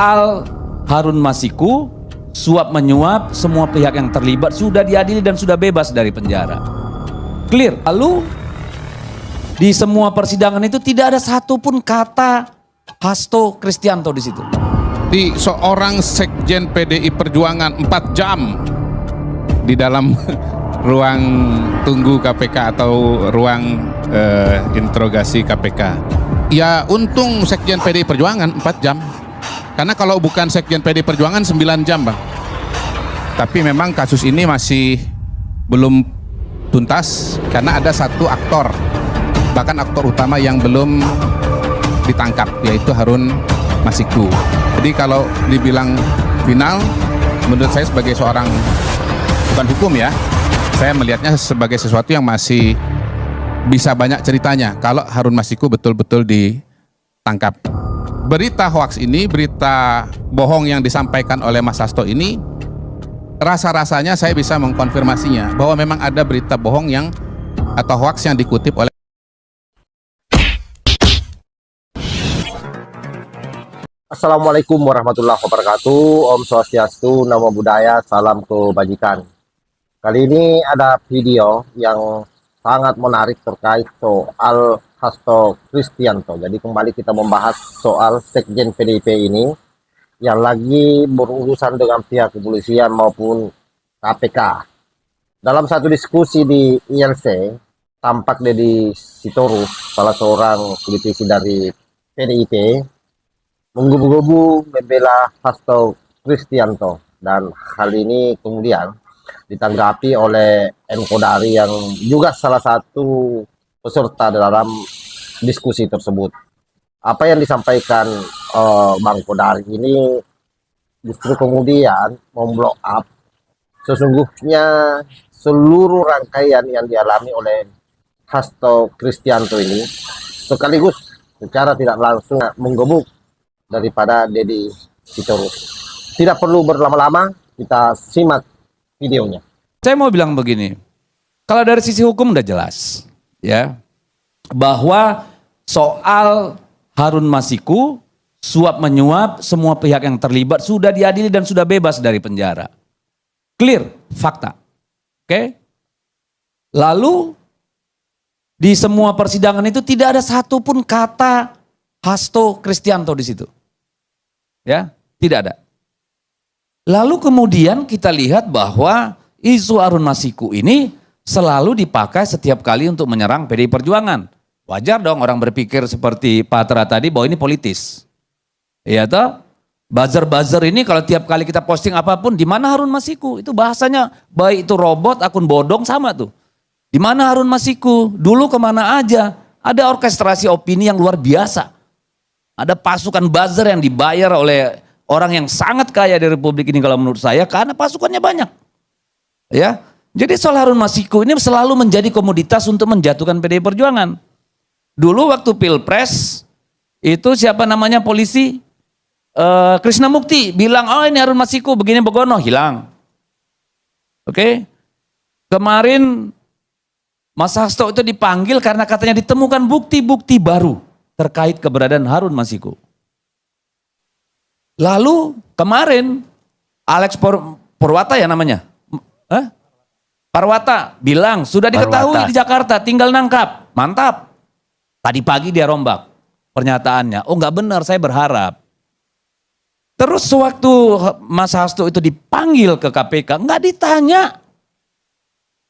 soal Harun Masiku, suap menyuap, semua pihak yang terlibat sudah diadili dan sudah bebas dari penjara. Clear. Lalu di semua persidangan itu tidak ada satupun kata Hasto Kristianto di situ. Di seorang sekjen PDI Perjuangan 4 jam di dalam ruang tunggu KPK atau ruang interogasi KPK. Ya untung sekjen PDI Perjuangan 4 jam. Karena kalau bukan sekjen PDI Perjuangan 9 jam, Bang. Tapi memang kasus ini masih belum tuntas karena ada satu aktor, bahkan aktor utama yang belum ditangkap, yaitu Harun Masiku. Jadi kalau dibilang final, menurut saya sebagai seorang, bukan hukum ya, saya melihatnya sebagai sesuatu yang masih bisa banyak ceritanya kalau Harun Masiku betul-betul ditangkap. Berita hoaks ini, berita bohong yang disampaikan oleh Mas Hasto ini, rasa-rasanya saya bisa mengkonfirmasinya bahwa memang ada berita bohong yang atau hoaks yang dikutip oleh. Assalamualaikum warahmatullahi wabarakatuh. Om Swastiastu, Namo Buddhaya, salam kebajikan. Kali ini ada video yang sangat menarik terkait soal Hasto Kristianto. Jadi kembali kita membahas soal Sekjen PDIP ini yang lagi berurusan dengan pihak kepolisian maupun KPK. Dalam satu diskusi di ILC, tampak Deddy Sitorus, salah seorang politisi dari PDIP, menggebu-gebu membela Hasto Kristianto, dan hal ini kemudian ditanggapi oleh M. Kodari yang juga salah satu peserta dalam diskusi tersebut. Apa yang disampaikan Bang Kodari ini justru kemudian memblok up sesungguhnya seluruh rangkaian yang dialami oleh Hasto Kristianto ini, sekaligus secara tidak langsung menggebuk daripada Deddy Sitorus. Tidak perlu berlama-lama, kita simak videonya. Saya mau bilang begini, kalau dari sisi hukum udah jelas, ya, bahwa soal Harun Masiku, suap menyuap, semua pihak yang terlibat sudah diadili dan sudah bebas dari penjara. Clear, fakta. Oke? Lalu di semua persidangan itu tidak ada satupun kata Hasto Kristianto di situ. Ya, tidak ada. Lalu kemudian kita lihat bahwa isu Harun Masiku ini selalu dipakai setiap kali untuk menyerang PDI Perjuangan. Wajar dong orang berpikir seperti Patra tadi bahwa ini politis. Iya toh? Buzzer-buzzer ini kalau tiap kali kita posting apapun, di mana Harun Masiku? Itu bahasanya, baik itu robot, akun bodong sama tuh. Di mana Harun Masiku? Dulu kemana aja? Ada orkestrasi opini yang luar biasa. Ada pasukan buzzer yang dibayar oleh orang yang sangat kaya di Republik ini kalau menurut saya, karena pasukannya banyak. Ya, jadi soal Harun Masiku ini selalu menjadi komoditas untuk menjatuhkan PDI Perjuangan. Dulu waktu Pilpres itu siapa namanya polisi Krishna Mukti bilang, oh ini Harun Masiku begini begono, hilang. Oke. Kemarin Mas Hasto itu dipanggil karena katanya ditemukan bukti-bukti baru terkait keberadaan Harun Masiku. Lalu kemarin Alex Purwata ya namanya, Parwata bilang sudah diketahui di Jakarta, tinggal nangkap. Mantap. Tadi pagi dia rombak pernyataannya. Oh nggak benar, saya berharap. Terus waktu Mas Hasto itu dipanggil ke KPK, nggak ditanya,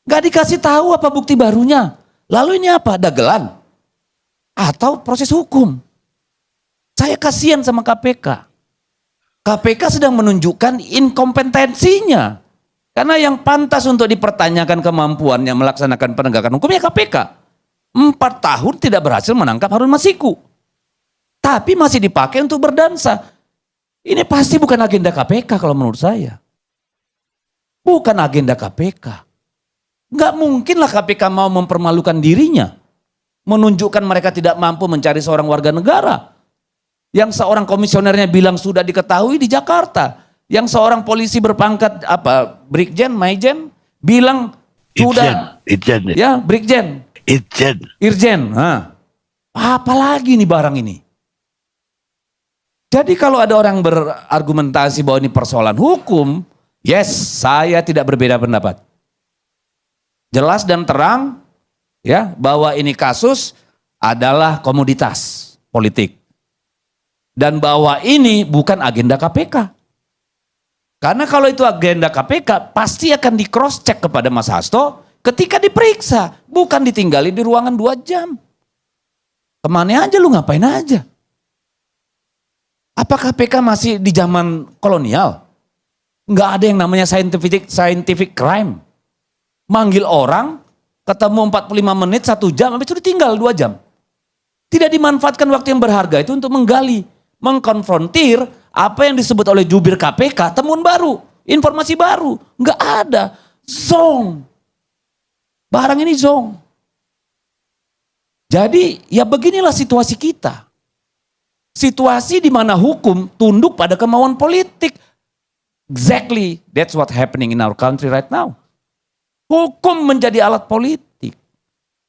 nggak dikasih tahu apa bukti barunya. Lalu ini apa? Dagelan atau proses hukum? Saya kasihan sama KPK. KPK sedang menunjukkan inkompetensinya. Karena yang pantas untuk dipertanyakan kemampuannya melaksanakan penegakan hukumnya KPK. 4 tahun tidak berhasil menangkap Harun Masiku. Tapi masih dipakai untuk berdansa. Ini pasti bukan agenda KPK kalau menurut saya. Bukan agenda KPK. Nggak mungkinlah KPK mau mempermalukan dirinya. Menunjukkan mereka tidak mampu mencari seorang warga negara. Yang seorang komisionernya bilang sudah diketahui di Jakarta. Yang seorang polisi berpangkat apa, Brigjen, Maijen, bilang sudah. Irjen. Ya, Brigjen. Irjen. Irjen. Apa lagi nih barang ini? Jadi kalau ada orang berargumentasi bahwa ini persoalan hukum, yes, saya tidak berbeda pendapat. Jelas dan terang ya bahwa ini kasus adalah komoditas politik. Dan bahwa ini bukan agenda KPK. Karena kalau itu agenda KPK pasti akan di cross check kepada Mas Hasto ketika diperiksa, bukan ditinggali di ruangan 2 jam. Kemana aja lu, ngapain aja? Apa KPK masih di zaman kolonial? Nggak ada yang namanya scientific crime. Manggil orang, ketemu 45 menit, 1 jam, habis itu ditinggal 2 jam. Tidak dimanfaatkan waktu yang berharga itu untuk menggali, mengkonfrontir apa yang disebut oleh jubir KPK, temuan baru, informasi baru. Nggak ada. Zong. Barang ini zong. Jadi ya beginilah situasi kita. Situasi di mana hukum tunduk pada kemauan politik. Exactly, that's what happening in our country right now. Hukum menjadi alat politik.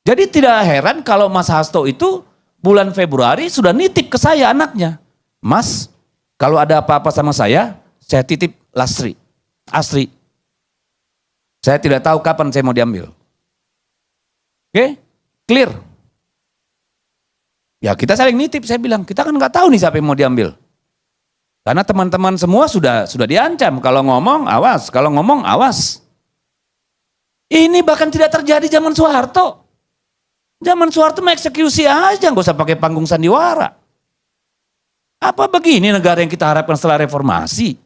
Jadi tidak heran kalau Mas Hasto itu bulan Februari sudah nitip ke saya anaknya. Mas, kalau ada apa-apa sama saya titip Asri. Saya tidak tahu kapan saya mau diambil. Oke, clear. Ya kita saling nitip, saya bilang, kita kan nggak tahu nih siapa yang mau diambil. Karena teman-teman semua sudah diancam, kalau ngomong awas. Ini bahkan tidak terjadi zaman Soeharto. Zaman Soeharto mengeksekusi aja, nggak usah pakai panggung sandiwara. Apa begini negara yang kita harapkan setelah reformasi?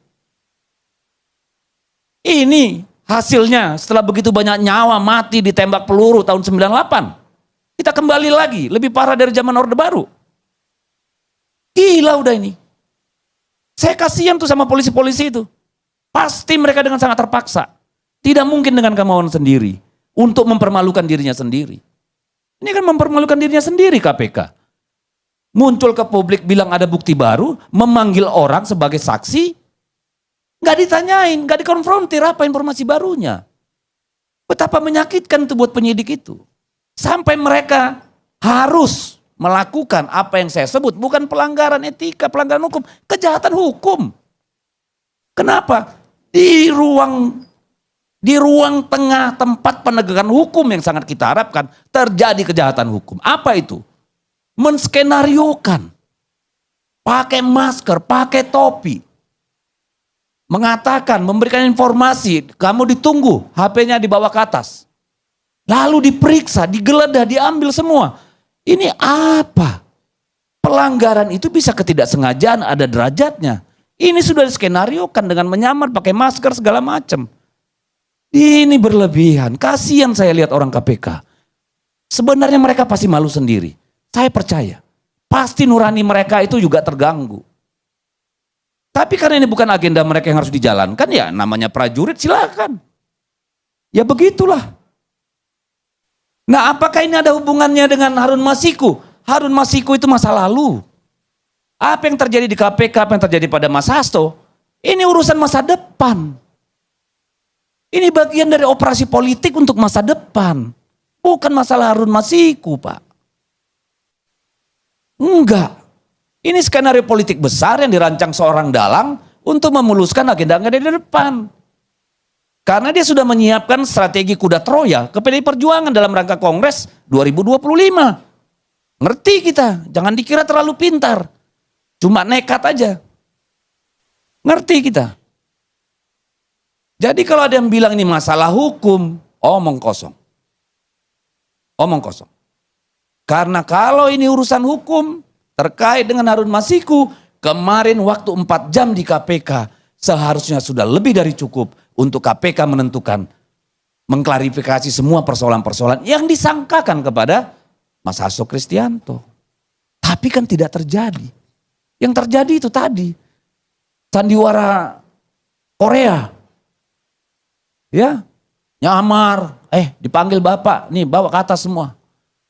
Ini hasilnya setelah begitu banyak nyawa mati ditembak peluru tahun 98. Kita kembali lagi, lebih parah dari zaman Orde Baru. Gila udah ini. Saya kasihan tuh sama polisi-polisi itu. Pasti mereka dengan sangat terpaksa. Tidak mungkin dengan kemauan sendiri. Untuk mempermalukan dirinya sendiri. Ini kan mempermalukan dirinya sendiri KPK. Muncul ke publik bilang ada bukti baru, memanggil orang sebagai saksi, nggak ditanyain, nggak dikonfrontir apa informasi barunya. Betapa menyakitkan itu buat penyidik itu. Sampai mereka harus melakukan apa yang saya sebut, bukan pelanggaran etika, pelanggaran hukum, kejahatan hukum. Kenapa? Di ruang tengah tempat penegakan hukum yang sangat kita harapkan, terjadi kejahatan hukum. Apa itu? Menskenariokan. Pakai masker, pakai topi. Mengatakan, memberikan informasi, kamu ditunggu, HP-nya dibawa ke atas. Lalu diperiksa, digeledah, diambil semua. Ini apa? Pelanggaran itu bisa ketidaksengajaan, ada derajatnya. Ini sudah diskenariokan dengan menyamar, pakai masker, segala macam. Ini berlebihan. Kasihan saya lihat orang KPK. Sebenarnya mereka pasti malu sendiri. Saya percaya. Pasti nurani mereka itu juga terganggu. Tapi karena ini bukan agenda mereka yang harus dijalankan, ya namanya prajurit silakan. Ya begitulah. Nah, apakah ini ada hubungannya dengan Harun Masiku? Harun Masiku itu masa lalu. Apa yang terjadi di KPK, apa yang terjadi pada Mas Hasto, ini urusan masa depan. Ini bagian dari operasi politik untuk masa depan. Bukan masalah Harun Masiku, Pak. Enggak. Ini skenario politik besar yang dirancang seorang dalang untuk memuluskan agenda-agenda di depan. Karena dia sudah menyiapkan strategi kuda Troya ke PDI Perjuangan dalam rangka Kongres 2025. Ngerti kita, jangan dikira terlalu pintar. Cuma nekat aja. Ngerti kita. Jadi kalau ada yang bilang ini masalah hukum, omong kosong. Omong kosong. Karena kalau ini urusan hukum terkait dengan Harun Masiku, kemarin waktu 4 jam di KPK seharusnya sudah lebih dari cukup untuk KPK menentukan, mengklarifikasi semua persoalan-persoalan yang disangkakan kepada Mas Hasto Kristianto. Tapi kan tidak terjadi. Yang terjadi itu tadi, sandiwara Korea. Ya, nyamar, dipanggil bapak, nih bawa ke atas semua.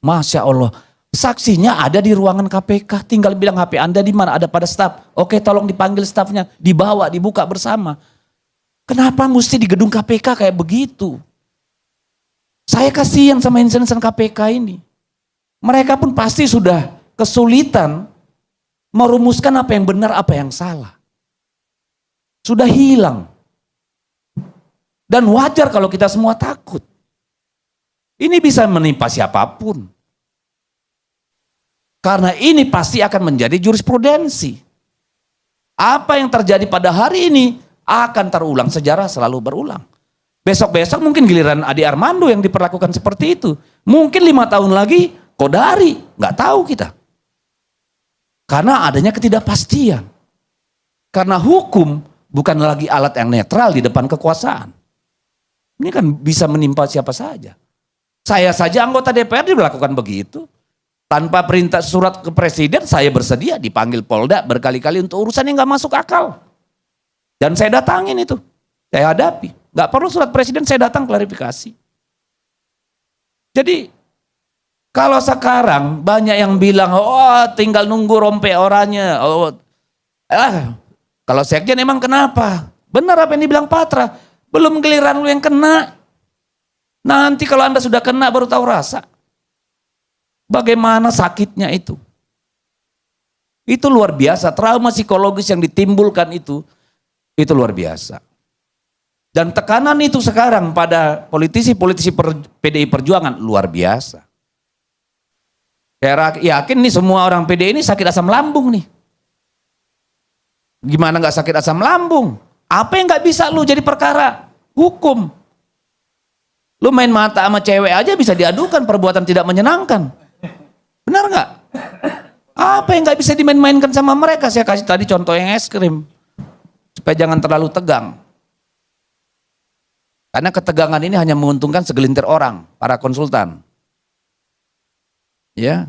Masya Allah, saksinya ada di ruangan KPK, tinggal bilang HP Anda di mana, ada pada staf. Oke, tolong dipanggil stafnya, dibawa, dibuka bersama. Kenapa mesti di gedung KPK kayak begitu? Saya kasihan sama insan-insan KPK ini. Mereka pun pasti sudah kesulitan merumuskan apa yang benar, apa yang salah. Sudah hilang. Dan wajar kalau kita semua takut. Ini bisa menimpa siapapun. Karena ini pasti akan menjadi jurisprudensi. Apa yang terjadi pada hari ini akan terulang, sejarah selalu berulang. Besok-besok mungkin giliran Adi Armando yang diperlakukan seperti itu. Mungkin 5 tahun lagi Kodari, nggak tahu kita. Karena adanya ketidakpastian. Karena hukum bukan lagi alat yang netral di depan kekuasaan. Ini kan bisa menimpa siapa saja. Saya saja anggota DPR dilakukan begitu. Tanpa perintah surat ke presiden, saya bersedia dipanggil Polda berkali-kali untuk urusan yang nggak masuk akal. Dan saya datangin itu. Saya hadapi. Nggak perlu surat presiden, saya datang klarifikasi. Jadi, kalau sekarang banyak yang bilang, oh tinggal nunggu rompe orangnya. Oh, kalau sekjen emang kenapa? Benar apa yang dibilang Patra. Belum giliran lu yang kena. Nanti kalau Anda sudah kena baru tahu rasa. Bagaimana sakitnya itu. Itu luar biasa. Trauma psikologis yang ditimbulkan itu luar biasa. Dan tekanan itu sekarang pada politisi-politisi PDI Perjuangan luar biasa. Saya yakin nih semua orang PDI ini sakit asam lambung nih. Gimana nggak sakit asam lambung? Apa yang nggak bisa lu jadi perkara? Hukum. Lu main mata sama cewek aja bisa diadukan perbuatan tidak menyenangkan. Benar nggak? Apa yang nggak bisa dimain-mainkan sama mereka? Saya kasih tadi contoh yang es krim. Supaya jangan terlalu tegang. Karena ketegangan ini hanya menguntungkan segelintir orang, para konsultan. Ya.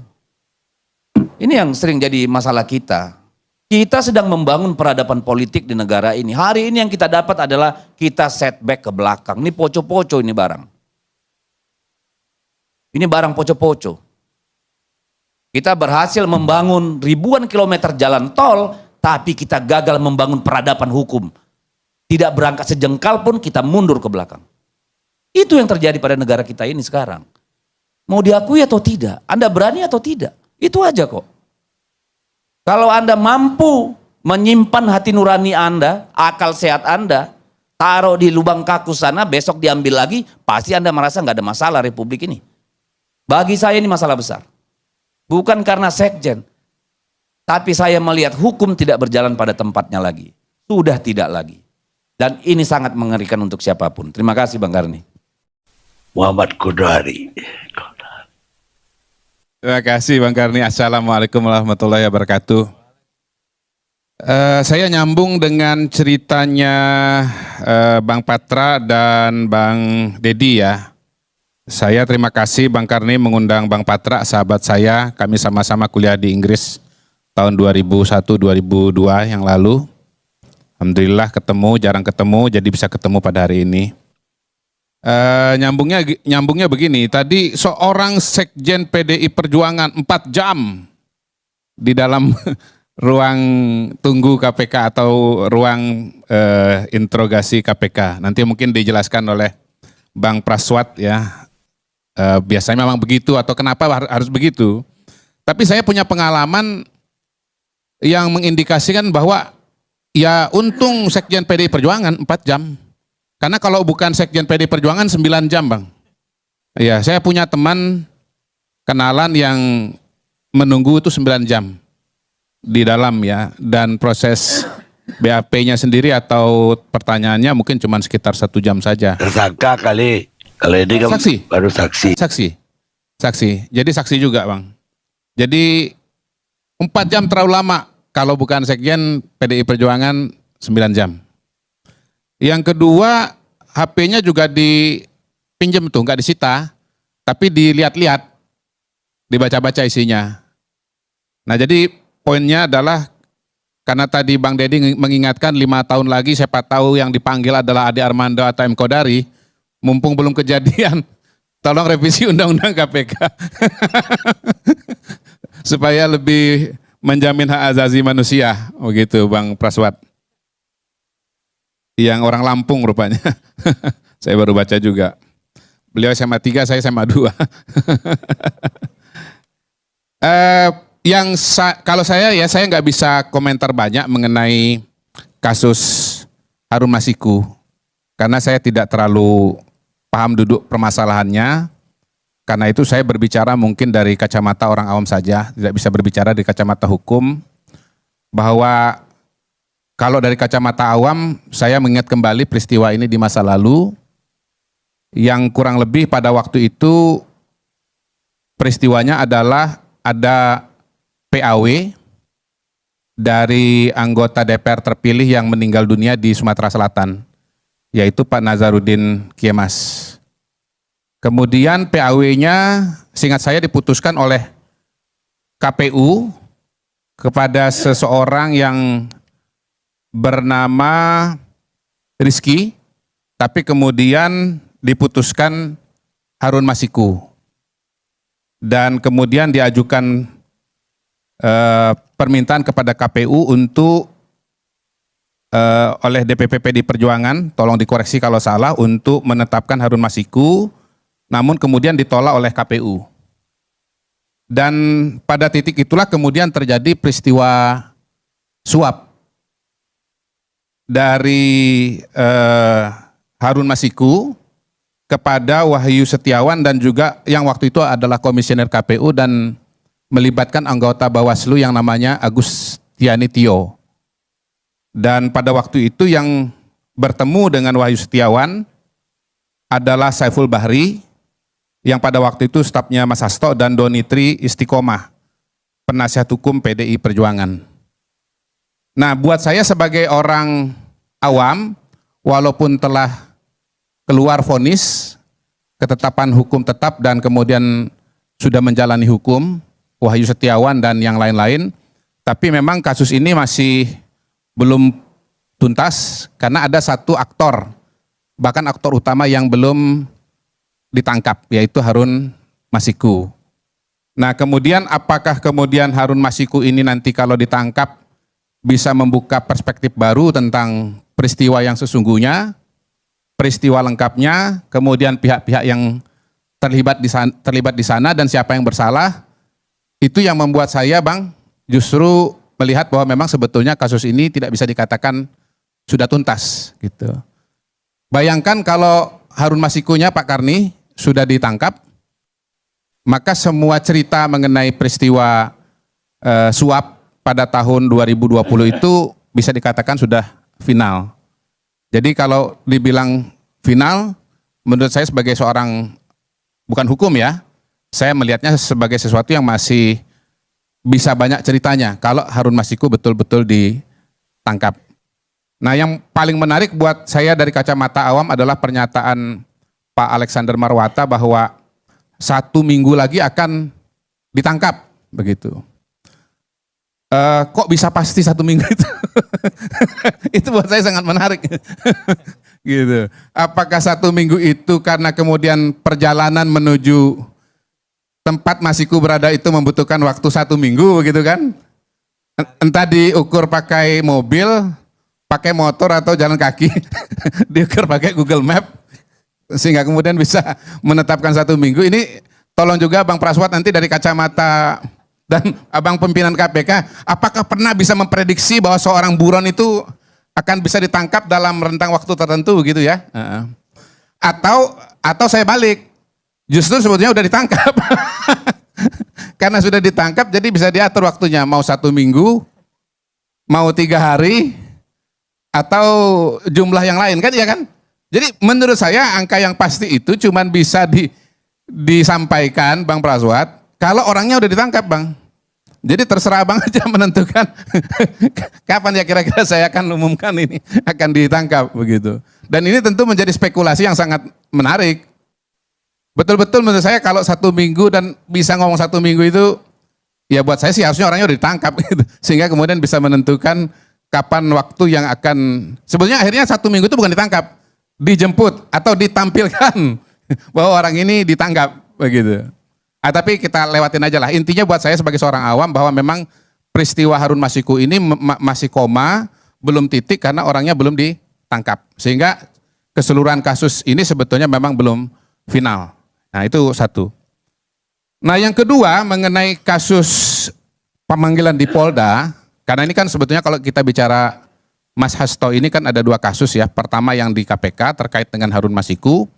Ini yang sering jadi masalah kita. Kita sedang membangun peradaban politik di negara ini. Hari ini yang kita dapat adalah kita setback ke belakang. Ini poco-poco ini barang. Ini barang poco-poco. Kita berhasil membangun ribuan kilometer jalan tol, tapi kita gagal membangun peradaban hukum. Tidak berangkat sejengkal pun kita mundur ke belakang. Itu yang terjadi pada negara kita ini sekarang. Mau diakui atau tidak? Anda berani atau tidak? Itu aja kok. Kalau Anda mampu menyimpan hati nurani Anda, akal sehat Anda, taruh di lubang kaku sana, besok diambil lagi, pasti Anda merasa nggak ada masalah Republik ini. Bagi saya ini masalah besar. Bukan karena sekjen, tapi saya melihat hukum tidak berjalan pada tempatnya lagi. Sudah tidak lagi. Dan ini sangat mengerikan untuk siapapun. Terima kasih Bang Karni. Muhammad Kodari. Terima kasih Bang Karni. Assalamualaikum warahmatullahi wabarakatuh. Saya nyambung dengan ceritanya Bang Patra dan Bang Dedi ya. Saya terima kasih Bang Karni mengundang Bang Patra, sahabat saya. Kami sama-sama kuliah di Inggris tahun 2001-2002 yang lalu. Alhamdulillah ketemu, jarang ketemu, jadi bisa ketemu pada hari ini. Nyambungnya begini, tadi seorang sekjen PDI Perjuangan 4 jam di dalam ruang tunggu KPK atau ruang interogasi KPK. Nanti mungkin dijelaskan oleh Bang Praswat ya. Biasanya memang begitu atau kenapa harus begitu. Tapi saya punya pengalaman yang mengindikasikan bahwa ya untung sekjen PDI Perjuangan 4 jam. Karena kalau bukan sekjen PDI Perjuangan 9 jam Bang. Ya, saya punya teman kenalan yang menunggu itu 9 jam di dalam ya. Dan proses BAP-nya sendiri atau pertanyaannya mungkin cuma sekitar 1 jam saja. Tersangka kali. Kalau ini kan Saksi. baru saksi. Saksi. Jadi saksi juga Bang. Jadi 4 jam terlalu lama. Kalau bukan sekjen PDI Perjuangan 9 jam. Yang kedua, HP-nya juga dipinjam tuh, nggak disita, tapi dilihat-lihat, dibaca-baca isinya. Nah jadi poinnya adalah, karena tadi Bang Dedi mengingatkan 5 tahun lagi siapa tahu yang dipanggil adalah Adi Armando atau M. Kodari, mumpung belum kejadian, tolong revisi Undang-Undang KPK. Supaya lebih menjamin hak asasi manusia, begitu Bang Praswat. Yang orang Lampung rupanya. Saya baru baca juga. Beliau SMA 3, saya SMA 2. Kalau saya nggak bisa komentar banyak mengenai kasus Harun Masiku karena saya tidak terlalu paham duduk permasalahannya. Karena itu saya berbicara mungkin dari kacamata orang awam saja, tidak bisa berbicara dari kacamata hukum. Bahwa kalau dari kacamata awam, saya mengingat kembali peristiwa ini di masa lalu yang kurang lebih pada waktu itu peristiwanya adalah ada PAW dari anggota DPR terpilih yang meninggal dunia di Sumatera Selatan, yaitu Pak Nazarudin Kiemas. Kemudian PAW-nya seingat saya diputuskan oleh KPU kepada seseorang yang bernama Rizky, tapi kemudian diputuskan Harun Masiku. Dan kemudian diajukan permintaan kepada KPU untuk oleh DPP PD Perjuangan, tolong dikoreksi kalau salah, untuk menetapkan Harun Masiku, namun kemudian ditolak oleh KPU. Dan pada titik itulah kemudian terjadi peristiwa suap dari Harun Masiku kepada Wahyu Setiawan dan juga yang waktu itu adalah komisioner KPU dan melibatkan anggota Bawaslu yang namanya Agustiani Tio. Dan pada waktu itu yang bertemu dengan Wahyu Setiawan adalah Saiful Bahri, yang pada waktu itu stafnya Mas Hasto, dan Donitri Istiqomah, penasihat hukum PDI Perjuangan. Nah, buat saya sebagai orang awam, walaupun telah keluar vonis, ketetapan hukum tetap dan kemudian sudah menjalani hukum, Wahyu Setiawan dan yang lain-lain, tapi memang kasus ini masih belum tuntas karena ada satu aktor, bahkan aktor utama yang belum ditangkap, yaitu Harun Masiku. Nah, kemudian apakah kemudian Harun Masiku ini nanti kalau ditangkap bisa membuka perspektif baru tentang peristiwa yang sesungguhnya, peristiwa lengkapnya, kemudian pihak-pihak yang terlibat di sana dan siapa yang bersalah. Itu yang membuat saya, Bang, justru melihat bahwa memang sebetulnya kasus ini tidak bisa dikatakan sudah tuntas gitu. Bayangkan kalau Harun Masikunya Pak Karni sudah ditangkap, maka semua cerita mengenai peristiwa suap pada tahun 2020 itu bisa dikatakan sudah final. Jadi kalau dibilang final, menurut saya sebagai seorang, bukan hukum ya, saya melihatnya sebagai sesuatu yang masih bisa banyak ceritanya kalau Harun Masiku betul-betul ditangkap. Nah, yang paling menarik buat saya dari kacamata awam adalah pernyataan Pak Alexander Marwata bahwa 1 minggu lagi akan ditangkap, begitu. Kok bisa pasti 1 minggu itu? Itu buat saya sangat menarik. Gitu. Apakah 1 minggu itu karena kemudian perjalanan menuju tempat Masiku berada itu membutuhkan waktu 1 minggu, begitu kan? Entah diukur pakai mobil, pakai motor atau jalan kaki, diukur pakai Google Map, sehingga kemudian bisa menetapkan 1 minggu. Ini tolong juga Bang Praswat nanti dari kacamata dan Abang pimpinan KPK, apakah pernah bisa memprediksi bahwa seorang buron itu akan bisa ditangkap dalam rentang waktu tertentu gitu ya? Atau saya balik, justru sebetulnya udah ditangkap. Karena sudah ditangkap jadi bisa diatur waktunya, mau 1 minggu, mau 3 hari, atau jumlah yang lain kan, ya kan? Jadi menurut saya angka yang pasti itu cuman bisa disampaikan Bang Praswat kalau orangnya udah ditangkap, Bang. Jadi terserah Bang aja menentukan kapan ya kira-kira saya akan umumkan ini akan ditangkap, begitu. Dan ini tentu menjadi spekulasi yang sangat menarik. Betul-betul menurut saya kalau 1 minggu dan bisa ngomong 1 minggu itu, ya buat saya sih harusnya orangnya udah ditangkap gitu. Sehingga kemudian bisa menentukan kapan waktu yang akan, sebetulnya akhirnya 1 minggu itu bukan ditangkap, dijemput atau ditampilkan bahwa orang ini ditangkap, begitu. Tapi kita lewatin aja lah. Intinya buat saya sebagai seorang awam bahwa memang peristiwa Harun Masiku ini masih koma, belum titik karena orangnya belum ditangkap. Sehingga keseluruhan kasus ini sebetulnya memang belum final. Nah, itu satu. Nah, yang kedua mengenai kasus pemanggilan di Polda, karena ini kan sebetulnya kalau kita bicara Mas Hasto ini kan ada 2 kasus ya. Pertama yang di KPK terkait dengan Harun Masiku,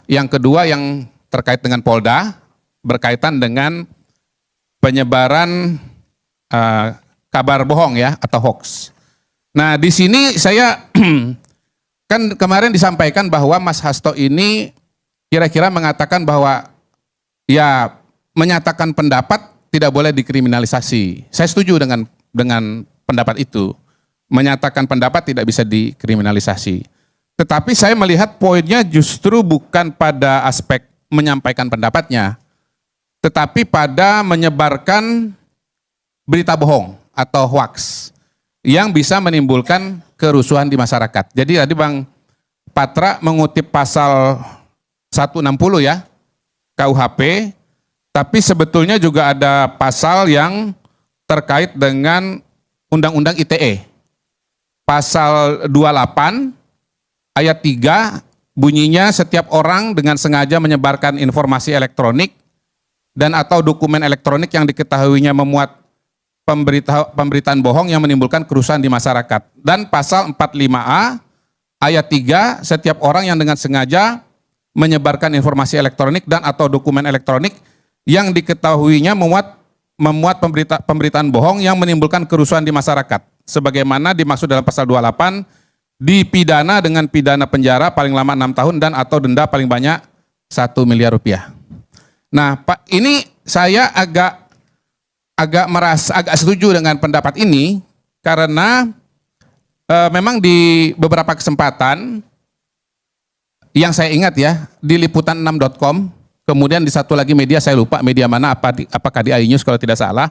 yang kedua yang terkait dengan Polda berkaitan dengan penyebaran kabar bohong ya atau hoax. Nah di sini saya kan kemarin disampaikan bahwa Mas Hasto ini kira-kira mengatakan bahwa ya menyatakan pendapat tidak boleh dikriminalisasi. Saya setuju dengan pendapat itu. Menyatakan pendapat tidak bisa dikriminalisasi. Tetapi saya melihat poinnya justru bukan pada aspek menyampaikan pendapatnya, tetapi pada menyebarkan berita bohong atau hoax yang bisa menimbulkan kerusuhan di masyarakat. Jadi tadi Bang Patra mengutip pasal 160 ya KUHP, tapi sebetulnya juga ada pasal yang terkait dengan Undang-Undang ITE. Pasal 28 ayat 3 bunyinya setiap orang dengan sengaja menyebarkan informasi elektronik dan atau dokumen elektronik yang diketahuinya memuat pemberitaan bohong yang menimbulkan kerusuhan di masyarakat. Dan pasal 45A ayat 3 setiap orang yang dengan sengaja menyebarkan informasi elektronik dan atau dokumen elektronik yang diketahuinya memuat pemberitaan bohong yang menimbulkan kerusuhan di masyarakat. Sebagaimana dimaksud dalam pasal 28, dipidana dengan pidana penjara paling lama 6 tahun dan atau denda paling banyak 1 miliar rupiah. Nah, Pak, ini saya agak setuju dengan pendapat ini karena memang di beberapa kesempatan yang saya ingat ya di liputan6.com, kemudian di satu lagi media saya lupa media mana, apakah di iNews kalau tidak salah,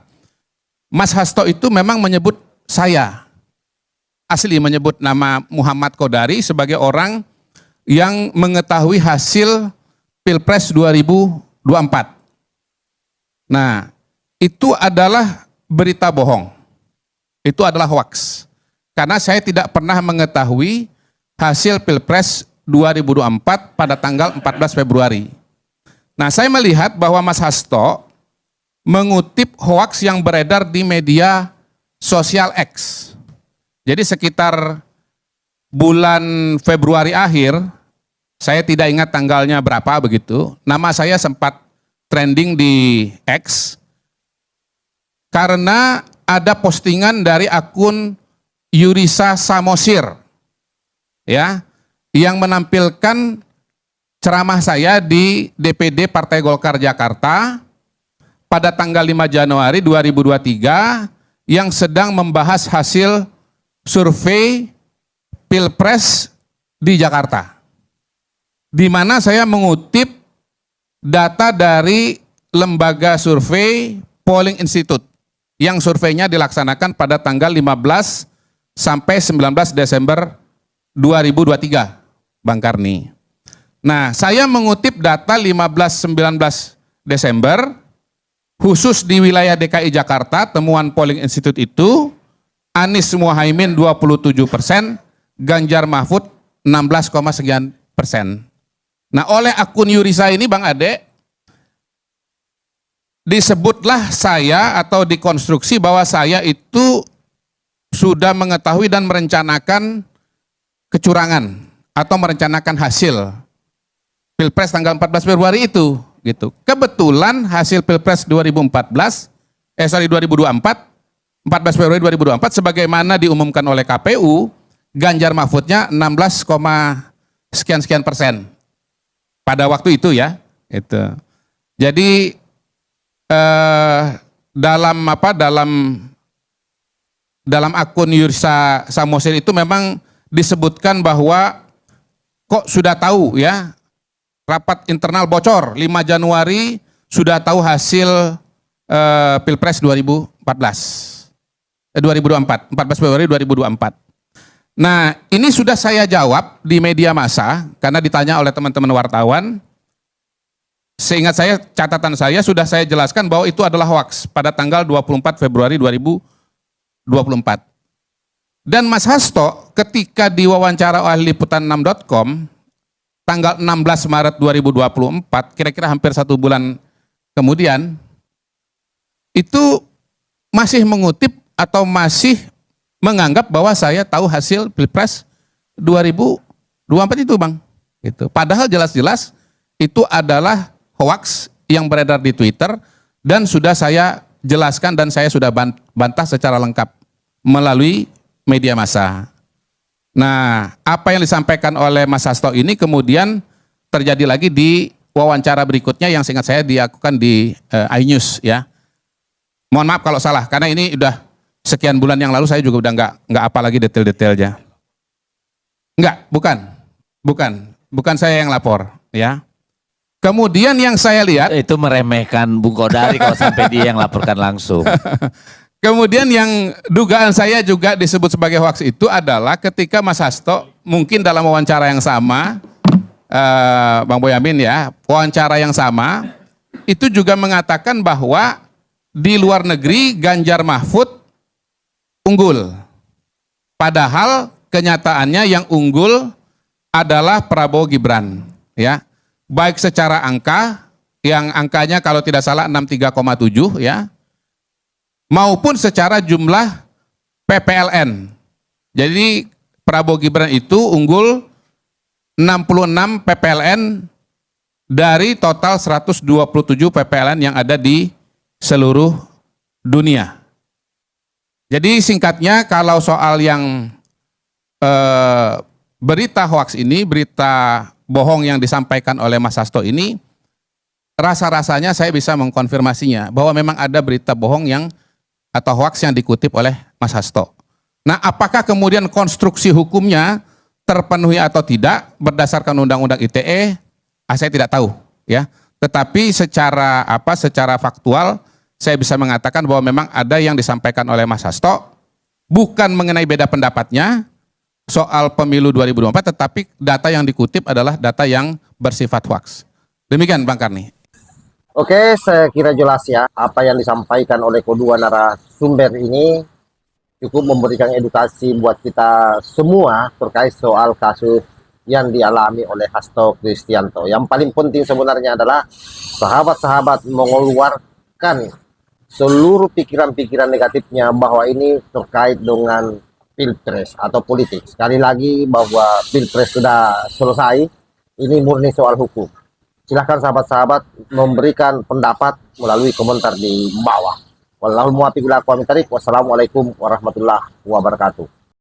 Mas Hasto itu memang menyebut saya asli menyebut nama Muhammad Kodari sebagai orang yang mengetahui hasil Pilpres 2024. Nah, itu adalah berita bohong. Itu adalah hoax. Karena saya tidak pernah mengetahui hasil Pilpres 2024 pada tanggal 14 Februari. Nah, saya melihat bahwa Mas Hasto mengutip hoax yang beredar di media sosial X. Jadi sekitar bulan Februari akhir, saya tidak ingat tanggalnya berapa begitu, nama saya sempat trending di X karena ada postingan dari akun Yurisa Samosir ya, yang menampilkan ceramah saya di DPD Partai Golkar Jakarta pada tanggal 5 Januari 2023 yang sedang membahas hasil survei Pilpres di Jakarta, di mana saya mengutip data dari lembaga survei Polling Institute yang surveinya dilaksanakan pada tanggal 15 sampai 19 Desember 2023, Bang Karni. Nah, saya mengutip data 15-19 Desember, khusus di wilayah DKI Jakarta, temuan Polling Institute itu, Anies Muhaimin 27%, Ganjar Mahfud 16,sekian persen. Nah, oleh akun Yurisa ini Bang Ade, disebutlah saya atau dikonstruksi bahwa saya itu sudah mengetahui dan merencanakan kecurangan atau merencanakan hasil Pilpres tanggal 14 Februari itu, gitu. Kebetulan hasil Pilpres 2024, 14 Februari 2024 sebagaimana diumumkan oleh KPU, Ganjar Mahfudnya 16, sekian persen pada waktu itu ya. Itu. Jadi dalam akun Yursa Samosir itu memang disebutkan bahwa kok sudah tahu ya, rapat internal bocor 5 Januari sudah tahu hasil Pilpres 2024, 14 Februari 2024. Nah, ini sudah saya jawab di media massa karena ditanya oleh teman-teman wartawan. Seingat saya, catatan saya sudah saya jelaskan bahwa itu adalah hoax pada tanggal 24 Februari 2024. Dan Mas Hasto ketika diwawancara oleh liputan6.com tanggal 16 Maret 2024, kira-kira hampir 1 bulan kemudian, itu masih mengutip atau masih menganggap bahwa saya tahu hasil Pilpres 2024 itu, Bang. Gitu. Padahal jelas-jelas itu adalah hoax yang beredar di Twitter dan sudah saya jelaskan dan saya sudah bantah secara lengkap melalui media massa. Nah, apa yang disampaikan oleh Mas Hasto ini kemudian terjadi lagi di wawancara berikutnya yang seingat saya dilakukan di iNews ya. Mohon maaf kalau salah karena ini udah sekian bulan yang lalu saya juga udah nggak apa lagi detail-detailnya. Bukan saya yang lapor ya. Kemudian yang saya lihat Itu meremehkan Bung Kodari kalau sampai dia yang laporkan langsung. kemudian yang dugaan saya juga disebut sebagai hoax itu adalah ketika Mas Hasto mungkin dalam wawancara yang sama, Bang Boyamin ya, wawancara yang sama, itu juga mengatakan bahwa di luar negeri Ganjar Mahfud unggul. Padahal kenyataannya yang unggul adalah Prabowo Gibran. Ya, baik secara angka, yang angkanya kalau tidak salah 63,7 ya, maupun secara jumlah PPLN. Jadi Prabowo Gibran itu unggul 66 PPLN dari total 127 PPLN yang ada di seluruh dunia. Jadi singkatnya kalau soal yang berita hoax ini, berita bohong yang disampaikan oleh Mas Hasto ini, rasa-rasanya saya bisa mengkonfirmasinya bahwa memang ada berita bohong yang atau hoax yang dikutip oleh Mas Hasto. Nah, apakah kemudian konstruksi hukumnya terpenuhi atau tidak berdasarkan Undang-Undang ITE? Saya tidak tahu, ya. Tetapi secara faktual saya bisa mengatakan bahwa memang ada yang disampaikan oleh Mas Hasto bukan mengenai beda pendapatnya soal pemilu 2024, tetapi data yang dikutip adalah data yang bersifat hoax. Demikian Bang Karni. Oke, saya kira jelas ya apa yang disampaikan oleh kedua narasumber ini cukup memberikan edukasi buat kita semua terkait soal kasus yang dialami oleh Hasto Kristianto. Yang paling penting sebenarnya adalah sahabat-sahabat mengeluarkan seluruh pikiran-pikiran negatifnya bahwa ini terkait dengan Pilpres atau politik. Sekali lagi bahwa Pilpres sudah selesai, ini murni soal hukum. Silahkan sahabat-sahabat memberikan pendapat melalui komentar di bawah. Wassalamualaikum warahmatullahi wabarakatuh.